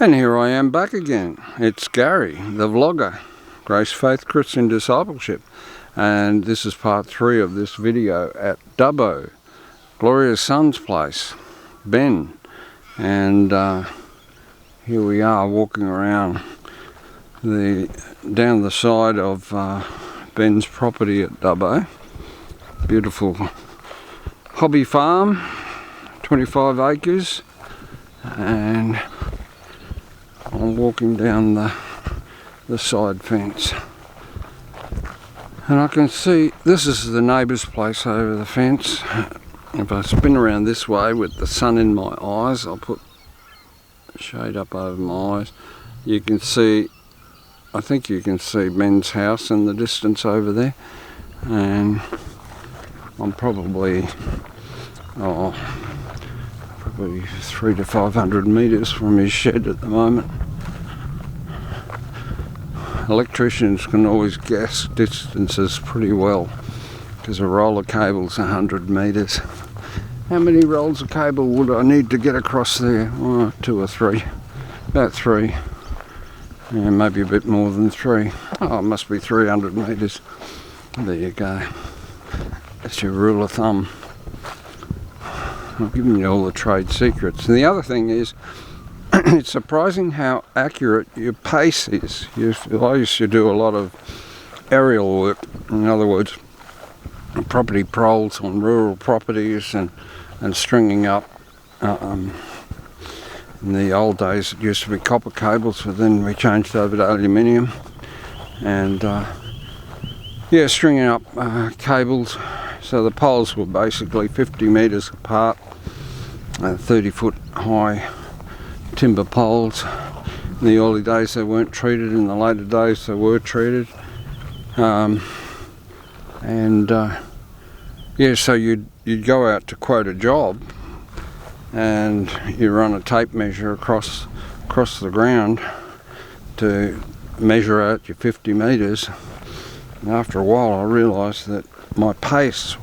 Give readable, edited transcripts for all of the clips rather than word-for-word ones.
And here I am back again. It's Garry, the vlogger, Grace, Faith, Christian Discipleship. And this is part 3 of this video at Dubbo, Gloria's son's place, Ben. And here we are walking around down the side of Ben's property at Dubbo. Beautiful hobby farm, 25 acres, and I'm walking down the side fence, and I can see this is the neighbour's place over the fence. If I spin around this way with the sun in my eyes, I'll put shade up over my eyes, you can see, I think you can see Ben's house in the distance over there, and I'm probably 300 to 500 metres from his shed at the moment. Electricians can always guess distances pretty well because a roll of cable's 100 metres. How many rolls of cable would I need to get across there? 2 or 3. About 3. Yeah, maybe a bit more than 3. Oh, it must be 300 metres. There you go. That's your rule of thumb. I've given you all the trade secrets. And the other thing is, it's surprising how accurate your pace is. I used to do a lot of aerial work, in other words, property proles on rural properties and stringing up. In the old days it used to be copper cables, but then we changed over to aluminium, and stringing up cables. So the poles were basically 50 metres apart, 30 foot high timber poles. In the early days they weren't treated, in the later days they were treated. So you'd go out to quote a job, and you run a tape measure across the ground to measure out your 50 metres. And after a while I realised that my pace,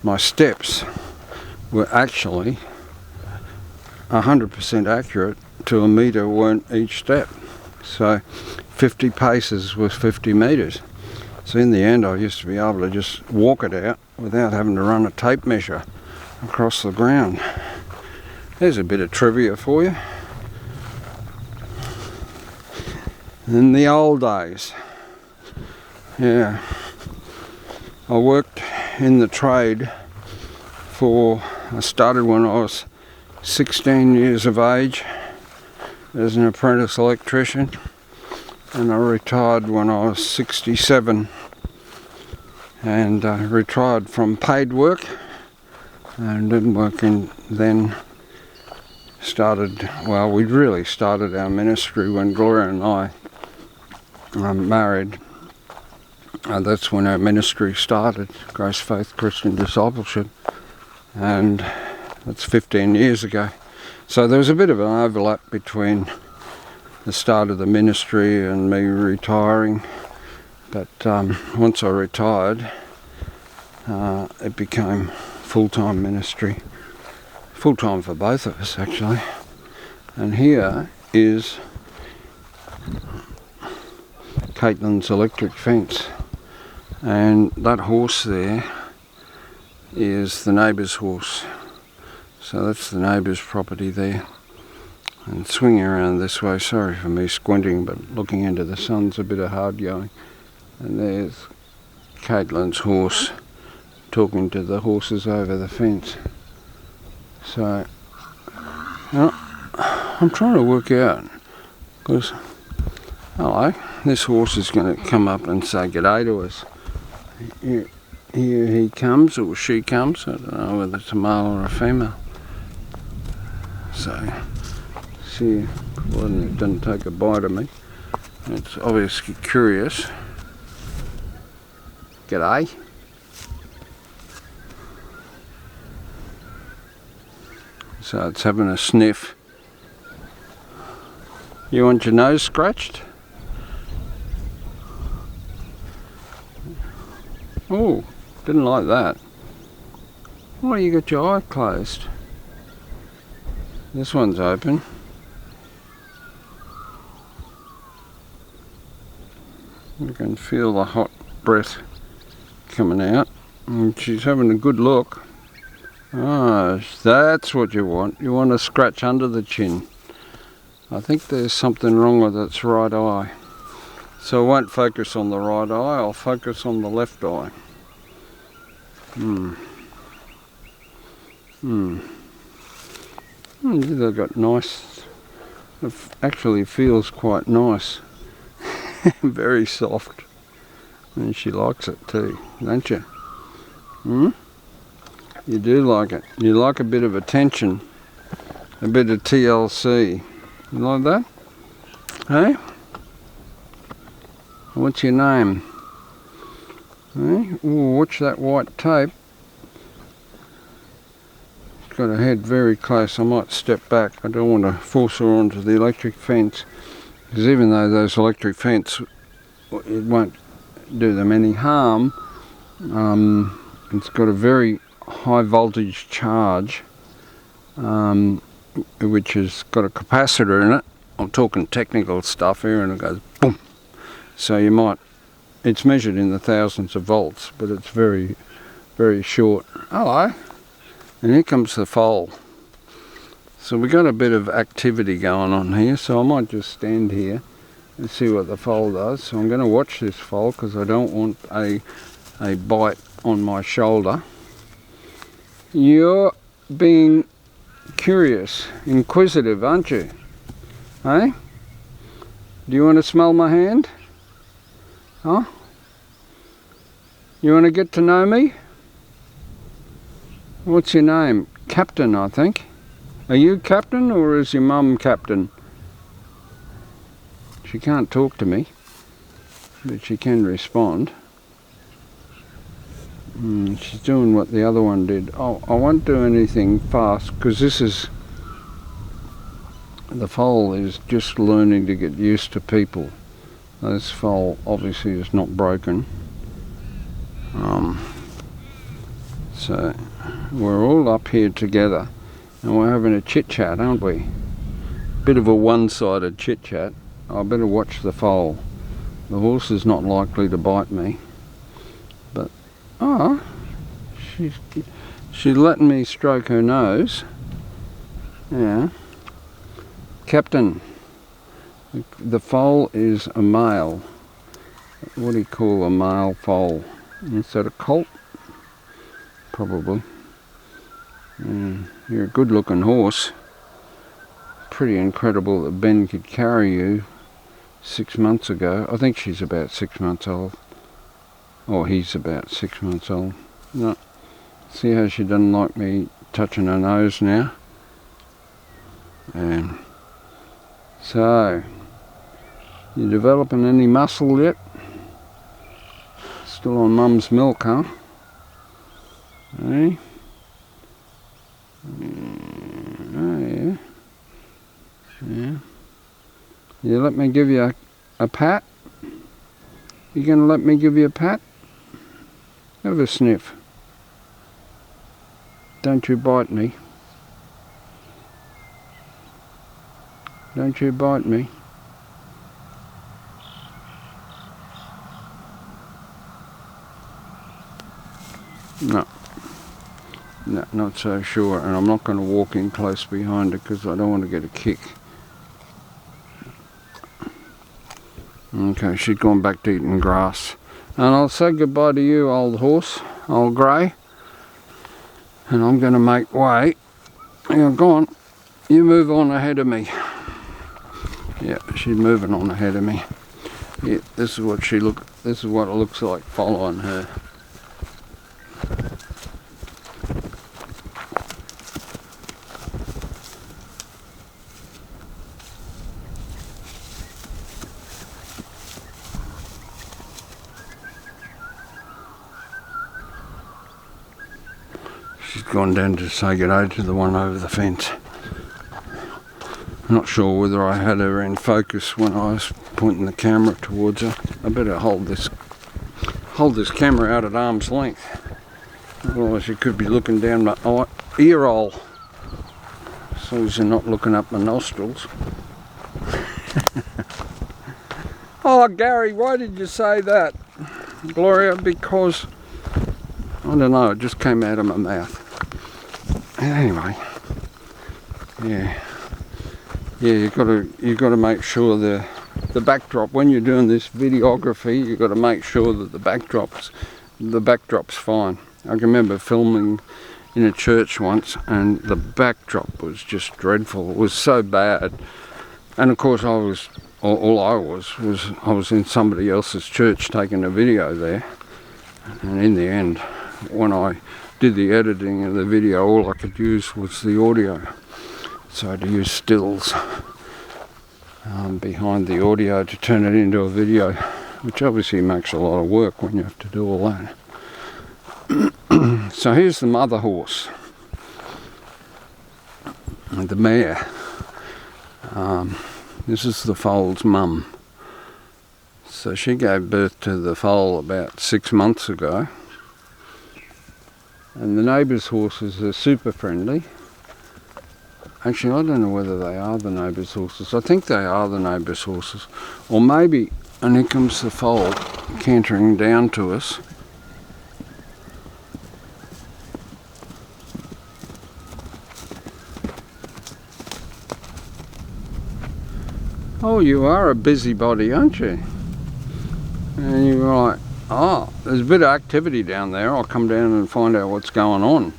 my steps, were actually 100% accurate to a metre weren't each step. So 50 paces was 50 metres. So in the end I used to be able to just walk it out without having to run a tape measure across the ground. There's a bit of trivia for you. In the old days, I worked in the trade I started when I was 16 years of age as an apprentice electrician, and I retired when I was 67, and I retired from paid work and didn't work then we'd really started our ministry when Gloria and I married. That's when our ministry started, Grace, Faith, Christian Discipleship, and that's 15 years ago. So there was a bit of an overlap between the start of the ministry and me retiring, but once I retired, it became full-time ministry. Full-time for both of us, actually. And here is Caitlin's electric fence, and that horse there is the neighbour's horse. So that's the neighbour's property there. And swinging around this way, sorry for me squinting, but looking into the sun's a bit of hard going. And there's Caitlin's horse talking to the horses over the fence. So I'm trying to work out, because hello, this horse is going to come up and say g'day to us. Here he comes, or she comes, I don't know whether it's a male or a female. So see, it doesn't take a bite of me. It's obviously curious. G'day. So it's having a sniff. You want your nose scratched? Oh, didn't like that. Why you got your eye closed? This one's open. You can feel the hot breath coming out, and she's having a good look. Ah, that's what you want. You want to scratch under the chin. I think there's something wrong with its right eye. So I won't focus on the right eye, I'll focus on the left eye. They've got nice, it actually feels quite nice. Very soft. And she likes it too, don't you? You do like it. You like a bit of attention, a bit of TLC. You like that? Hey? What's your name? Hey? Ooh, watch that white tape. It's got her head very close. I might step back. I don't want to force her onto the electric fence, because even though those electric fence, it won't do them any harm, it's got a very high voltage charge, which has got a capacitor in it. I'm talking technical stuff here, and it goes boom. So you might, it's measured in the thousands of volts, but it's very, very short. Hello. And here comes the foal. So we got a bit of activity going on here, so I might just stand here and see what the foal does. So I'm going to watch this foal because I don't want a bite on my shoulder. You're being curious, inquisitive, aren't you? Hey? Do you want to smell my hand? Huh? You want to get to know me? What's your name? Captain, I think. Are you Captain, or is your mum Captain? She can't talk to me, but she can respond. She's doing what the other one did. Oh, I won't do anything fast, because the foal is just learning to get used to people. This foal obviously is not broken. So we're all up here together, and we're having a chit chat, aren't we? Bit of a one-sided chit chat. I better watch the foal. The horse is not likely to bite me, but she's letting me stroke her nose. Yeah. Captain, the foal is a male. What do you call a male foal? Is that a colt? Probably. You're a good looking horse. Pretty incredible that Ben could carry you 6 months ago. I think she's about 6 months old. Or he's about 6 months old. No. See how she doesn't like me touching her nose now? And so, you developing any muscle yet? Still on mum's milk, huh? Hey? Oh yeah. Yeah. You let me give you a pat? You gonna let me give you a pat? Have a sniff. Don't you bite me. Don't you bite me. No. No, not so sure, and I'm not going to walk in close behind her because I don't want to get a kick. Okay, she's gone back to eating grass. And I'll say goodbye to you, old horse, old grey. And I'm going to make way. Yeah, go on. You move on ahead of me. Yeah, she's moving on ahead of me. Yeah, this is what it looks like following her. She's gone down to say good day to the one over the fence. I'm not sure whether I had her in focus when I was pointing the camera towards her. I better hold this camera out at arm's length. Otherwise you could be looking down my ear hole. As long as you're not looking up my nostrils. Oh, Gary, why did you say that? Gloria, because, I don't know, it just came out of my mouth. Anyway, yeah, you've got to make sure the backdrop, when you're doing this videography, you've got to make sure that the backdrop's fine. I can remember filming in a church once, and the backdrop was just dreadful. It was so bad, and of course I was in somebody else's church taking a video there, and in the end, when I did the editing of the video, all I could use was the audio, so I had to use stills behind the audio to turn it into a video, which obviously makes a lot of work when you have to do all that. So here's the mother horse, and the mare. This is the foal's mum. So she gave birth to the foal about 6 months ago, and the neighbours' horses are super friendly. Actually, I don't know whether they are the neighbours' horses. I think they are the neighbours' horses, or maybe, and here comes the foal cantering down to us. Oh, you are a busybody, aren't you? And you're like, oh, there's a bit of activity down there. I'll come down and find out what's going on.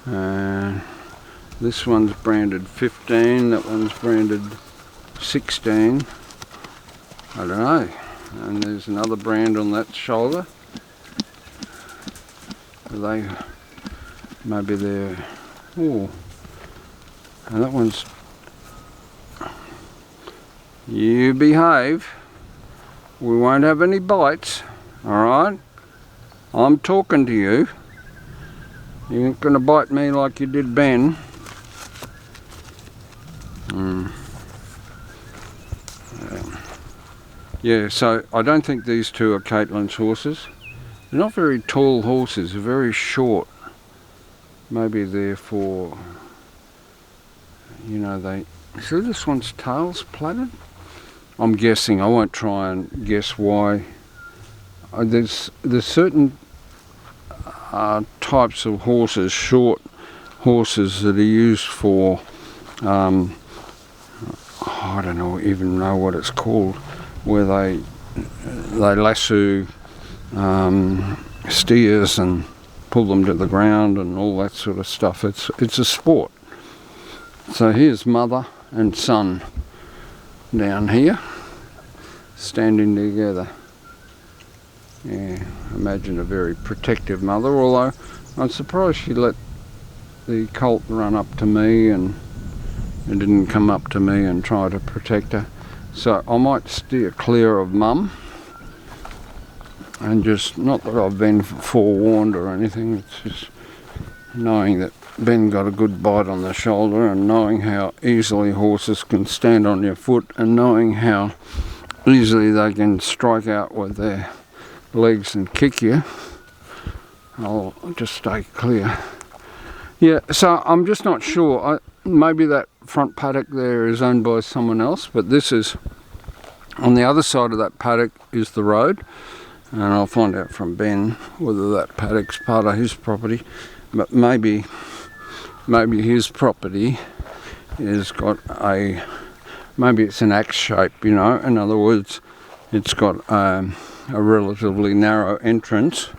And this one's branded 15, that one's branded 16. I don't know. And there's another brand on that shoulder. Maybe they're, oh, and that one's, you behave. We won't have any bites, alright? I'm talking to you. You ain't gonna bite me like you did Ben. Yeah, so I don't think these two are Caitlin's horses. They're not very tall horses, they're very short. Maybe they're for, you know, see this one's tail's plaited? I'm guessing, I won't try and guess why. There's certain types of horses, short horses, that are used for, I don't even know what it's called, where they lasso steers and pull them to the ground and all that sort of stuff. It's a sport. So here's mother and son down here, standing together. Yeah, imagine a very protective mother, although I'm surprised she let the colt run up to me and didn't come up to me and try to protect her. So I might steer clear of mum, and just, not that I've been forewarned or anything, it's just knowing that Ben got a good bite on the shoulder, and knowing how easily horses can stand on your foot, and knowing how easily they can strike out with their legs and kick you. I'll just stay clear. Yeah, so I'm just not sure. Maybe that front paddock there is owned by someone else, but this is, on the other side of that paddock is the road, and I'll find out from Ben whether that paddock's part of his property. But maybe his property has got maybe it's an axe shape, you know. In other words, it's got a relatively narrow entrance,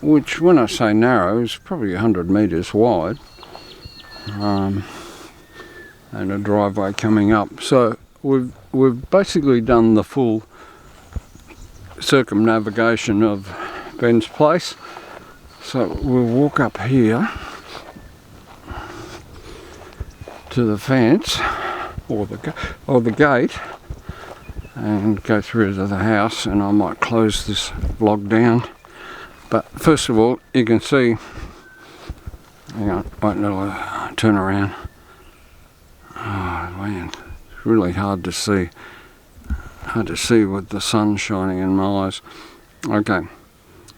which, when I say narrow, is probably 100 metres wide, and a driveway coming up. So we've basically done the full circumnavigation of Ben's place. So we'll walk up here to the fence, or the gate, and go through to the house, and I might close this vlog down. But first of all, you can see, hang on, wait until I turn around. Oh man, it's really hard to see with the sun shining in my eyes. Okay,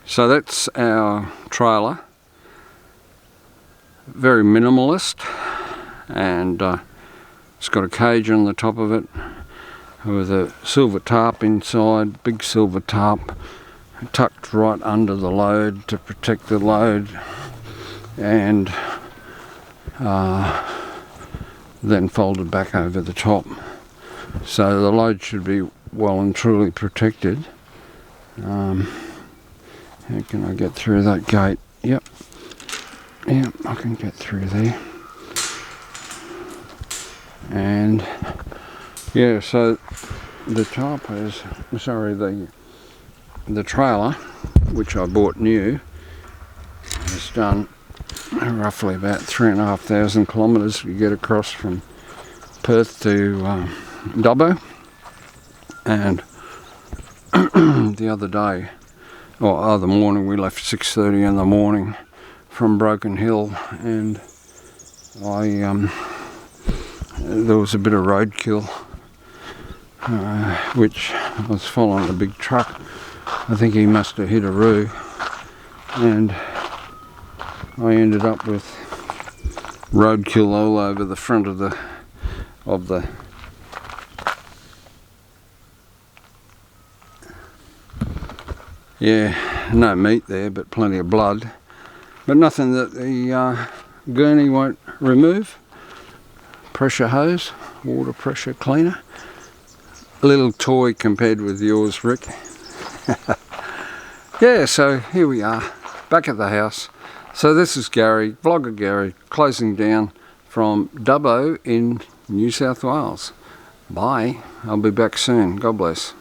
so that's our trailer. Very minimalist, and it's got a cage on the top of it. with a silver tarp inside, big silver tarp, tucked right under the load to protect the load, and then folded back over the top. So the load should be well and truly protected. How can I get through that gate? Yep, I can get through there. And yeah, so the top is, sorry, the trailer, which I bought new, has done roughly about 3,500 kilometres to get across from Perth to Dubbo. And the other day, or other morning, we left 6:30 in the morning from Broken Hill, and there was a bit of roadkill, which I was following a big truck. I think he must have hit a roo, and I ended up with roadkill all over the front of the yeah, no meat there, but plenty of blood, but nothing that the gurney won't remove. Pressure hose, water pressure cleaner. A little toy compared with yours, Rick. Yeah, so here we are, back at the house. So this is Garry, Vlogger Garry, closing down from Dubbo in New South Wales. Bye, I'll be back soon. God bless.